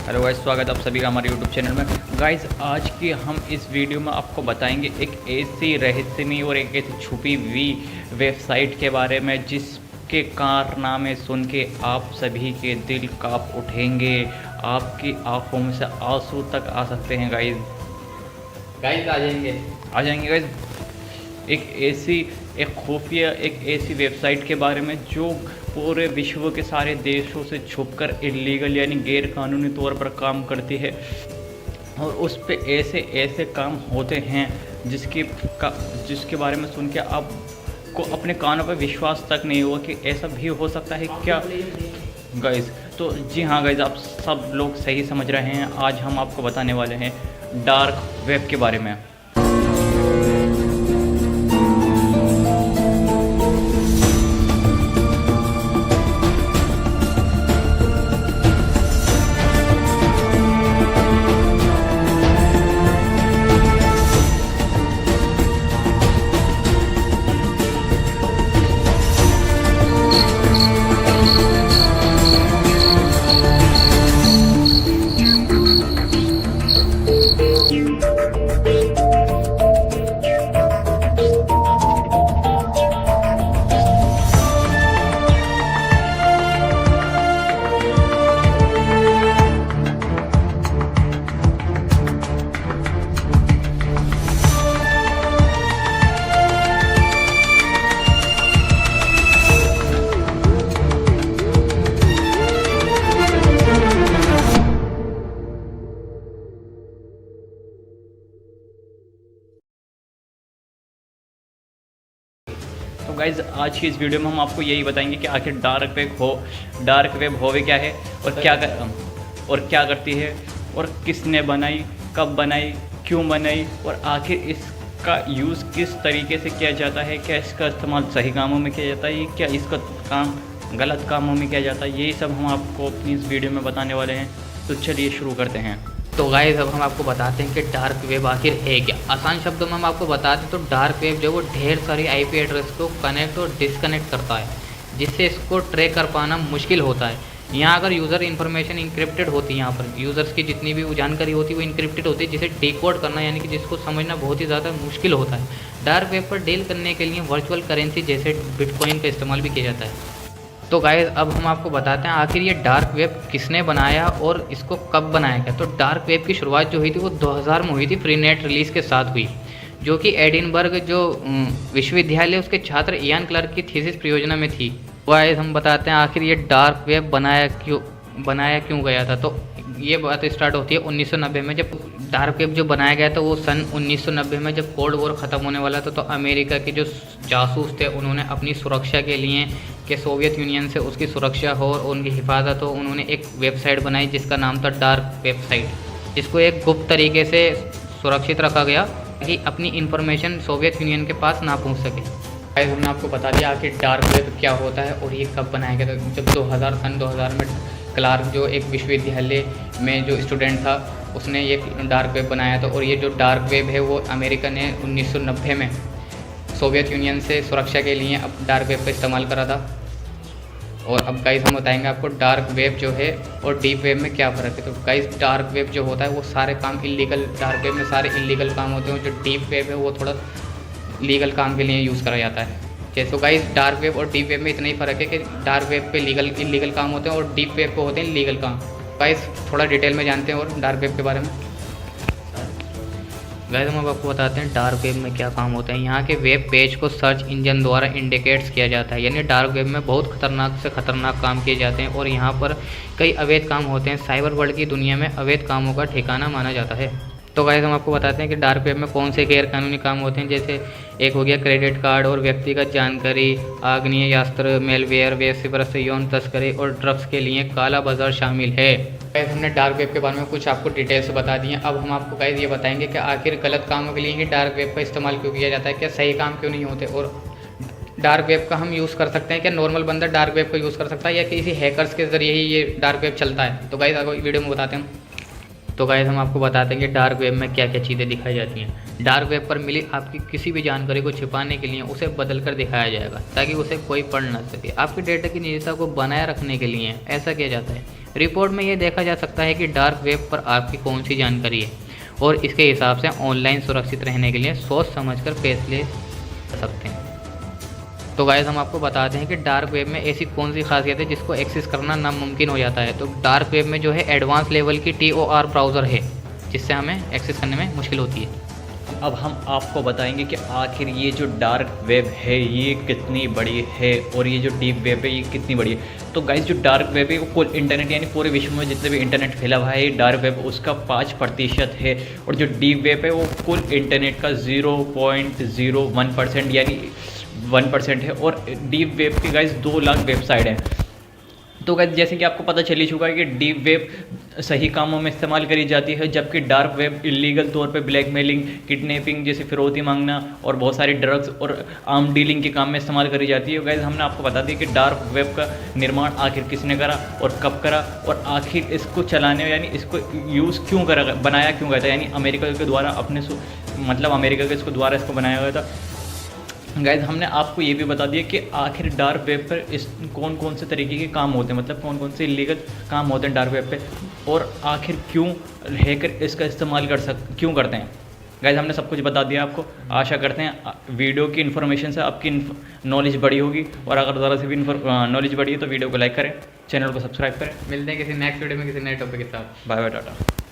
Hello guys, स्वागत है आप सभी का हमारे यूट्यूब चैनल में। गाइस, आज की हम इस वीडियो में आपको बताएंगे एक ऐसी रहस्यमयी और एक ऐसी छुपी हुई वेबसाइट के बारे में जिसके कारनामे सुन के आप सभी के दिल कांप उठेंगे, आपकी आंखों में से आंसू तक आ सकते हैं। गाइस आ जाएंगे गाइस। एक खुफिया एक ऐसी वेबसाइट के बारे में जो पूरे विश्व के सारे देशों से छुपकर इलीगल यानी गैर कानूनी तौर पर काम करती है, और उस पे ऐसे ऐसे काम होते हैं जिसके बारे में सुन के आपको अपने कानों पर विश्वास तक नहीं हुआ कि ऐसा भी हो सकता है क्या गाइस। तो जी हाँ गाइस, आप सब लोग सही समझ रहे हैं। आज हम आपको बताने वाले हैं डार्क वेब के बारे में। तो गाइज़, आज की इस वीडियो में हम आपको यही बताएंगे कि आखिर डार्क वेब होवे क्या है और क्या करती है, और किसने बनाई, कब बनाई, क्यों बनाई, और आखिर इसका यूज़ किस तरीके से किया जाता है। क्या इसका इस्तेमाल सही कामों में किया जाता है, क्या इसका काम गलत कामों में किया जाता है, यही सब हम आपको अपनी इस वीडियो में बताने वाले हैं। तो चलिए शुरू करते हैं। तो गाइस, अब हम आपको बताते हैं कि डार्क वेब आखिर है क्या। आसान शब्दों में हम आपको बताते हैं तो डार्क वेब जो वो ढेर सारी आईपी एड्रेस को कनेक्ट और डिसकनेक्ट करता है, जिससे इसको ट्रैक कर पाना मुश्किल होता है। यहाँ अगर यूज़र इन्फॉर्मेशन इंक्रिप्टेड होती है, यहाँ पर यूज़र्स की जितनी भी जानकारी होती है वो इंक्रिप्टेड होती है, जिसे डिकोड करना यानी कि जिसको समझना बहुत ही ज़्यादा मुश्किल होता है। डार्क वेब पर डील करने के लिए वर्चुअल करेंसी जैसे बिटकॉइन का इस्तेमाल भी किया जाता है। तो गाइस, अब हम आपको बताते हैं आखिर ये डार्क वेब किसने बनाया और इसको कब बनाया गया। तो डार्क वेब की शुरुआत जो हुई थी वो 2000 में हुई थी, फ्री नेट रिलीज़ के साथ हुई, जो कि एडिनबर्ग जो विश्वविद्यालय उसके छात्र इयान क्लार्क की थीसिस परियोजना में थी। गाइस, हम बताते हैं आखिर ये डार्क वेब बनाया क्यों गया था। तो ये बात स्टार्ट होती है 1990 में, जब डार्क वेब जो बनाया गया था वो सन 1990 में जब कोल्ड वॉर ख़त्म होने वाला था। तो अमेरिका के जो जासूस थे उन्होंने अपनी सुरक्षा के लिए कि सोवियत यूनियन से उसकी सुरक्षा हो और उनकी हिफाजत हो, उन्होंने एक वेबसाइट बनाई जिसका नाम था डार्क वेबसाइट, जिसको एक गुप्त तरीके से सुरक्षित रखा गया कि अपनी इन्फॉर्मेशन सोवियत यूनियन के पास ना पहुँच सके। हमने आपको बता दिया आखिर डार्क वेब क्या होता है और ये कब बनाया गया था। जब सन 2000 में क्लार्क जो एक विश्वविद्यालय में जो स्टूडेंट था उसने ये डार्क वेब बनाया था, और ये जो डार्क वेब है वो अमेरिका ने 1990 में सोवियत यूनियन से सुरक्षा के लिए अब डार्क वेब का इस्तेमाल करा था। और अब गाइस हम बताएंगे आपको डार्क वेब जो है और डीप वेब में क्या फ़र्क है। तो गाइस, डार्क वेब जो होता है वो सारे काम इलीगल, डार्क वेब में सारे इलीगल काम होते हैं। जो डीप वेब है वो थोड़ा लीगल काम के लिए यूज़ करा जाता है। जैसे गाइस, डार्क वेब और डीप वेब में इतना ही फ़र्क है कि डार्क वेब पे इलीगल काम होते हैं और डीप वेब पे होते हैं लीगल काम। गाइस, थोड़ा डिटेल में जानते हैं और डार्क वेब के बारे में। गाइस, हम आपको बताते हैं डार्क वेब में क्या काम होता है। यहाँ के वेब पेज को सर्च इंजन द्वारा इंडिकेट्स किया जाता है, यानी डार्क वेब में बहुत खतरनाक से खतरनाक काम किए जाते हैं और यहाँ पर कई अवैध काम होते हैं। साइबर वर्ल्ड की दुनिया में अवैध कामों का ठिकाना माना जाता है। तो गाइस, हम आपको बताते हैं कि डार्क वेब में कौन से गैर कानूनी काम होते हैं। जैसे एक हो गया क्रेडिट कार्ड और व्यक्तिगत जानकारी, आग्नेयास्त्र, मेलवेयर, वेब यौन तस्करी और ड्रग्स के लिए काला बाजार शामिल है। गाइस, हमने डार्क वेब के बारे में कुछ आपको डिटेल्स बता दी हैं। अब हम आपको गाइस ये बताएंगे कि आखिर गलत कामों के लिए ही डार्क वेब का इस्तेमाल क्यों किया जाता है, क्या सही काम क्यों नहीं होते, और डार्क वेब का हम यूज़ कर सकते हैं क्या नॉर्मल बंदा डार्क वेब का यूज़ कर सकता है या किसी हैकर्स के ज़रिए ही ये डार्क वेब चलता है। तो गाइस, आपको वीडियो में बताते हैं। तो गाइस, हम आपको बताते हैं कि डार्क वेब में क्या क्या चीज़ें दिखाई जाती हैं। डार्क वेब पर मिली आपकी किसी भी जानकारी को छिपाने के लिए उसे बदल कर दिखाया जाएगा ताकि उसे कोई पढ़ ना सके। आपके डेटा की निजता को बनाए रखने के लिए ऐसा किया जाता है। रिपोर्ट में ये देखा जा सकता है कि डार्क वेब पर आपकी कौन सी जानकारी है और इसके हिसाब से ऑनलाइन सुरक्षित रहने के लिए सोच समझकर फैसले कर सकते हैं। तो गाइस हम आपको बताते हैं कि डार्क वेब में ऐसी कौन सी खासियत है जिसको एक्सेस करना नामुमकिन हो जाता है। तो डार्क वेब में जो है एडवांस लेवल की TOR ब्राउज़र है जिससे हमें एक्सेस करने में मुश्किल होती है। अब हम आपको बताएंगे कि आखिर ये जो डार्क वेब है ये कितनी बड़ी है और ये जो डीप वेब है ये कितनी बड़ी है। तो गाइस जो डार्क वेब है वो कुल इंटरनेट यानी पूरे विश्व में जितने भी इंटरनेट फैला हुआ है डार्क वेब उसका 5% है और जो डीप वेब है वो कुल इंटरनेट का 0.01% यानी 1% है और डीप वेब की गाइस 2 लाख वेबसाइट है। तो गाइस जैसे कि आपको पता चल ही चुका है कि डीप वेब सही कामों में इस्तेमाल करी जाती है जबकि डार्क वेब इलीगल तौर पे ब्लैकमेलिंग, किडनैपिंग जैसे फिरौती मांगना और बहुत सारी ड्रग्स और आर्म डीलिंग के काम में इस्तेमाल करी जाती है। गाइस हमने आपको बता दिया कि डार्क वेब का निर्माण आखिर किसने करा और कब करा और आखिर इसको चलाने यानी इसको यूज़ क्यों करा बनाया क्यों गया था, यानी अमेरिका के द्वारा अमेरिका के द्वारा इसको बनाया गया था। गाइज हमने आपको ये भी बता दिया कि आखिर डार्क वेब पर इस कौन कौन से तरीके के काम होते हैं, मतलब कौन कौन से इलीगल काम होते हैं डार्क वेब पे और आखिर क्यों हैकर इसका इस्तेमाल क्यों करते हैं। गाइज हमने सब कुछ बता दिया आपको। आशा करते हैं वीडियो की इन्फॉर्मेशन से आपकी नॉलेज बढ़ी होगी और अगर ज़रा से भी नॉलेज बढ़ी है तो वीडियो को लाइक करें, चैनल को सब्सक्राइब करें। मिलते हैं किसी नेक्स्ट वीडियो में किसी नए टॉपिक के साथ। Bye bye, Tata.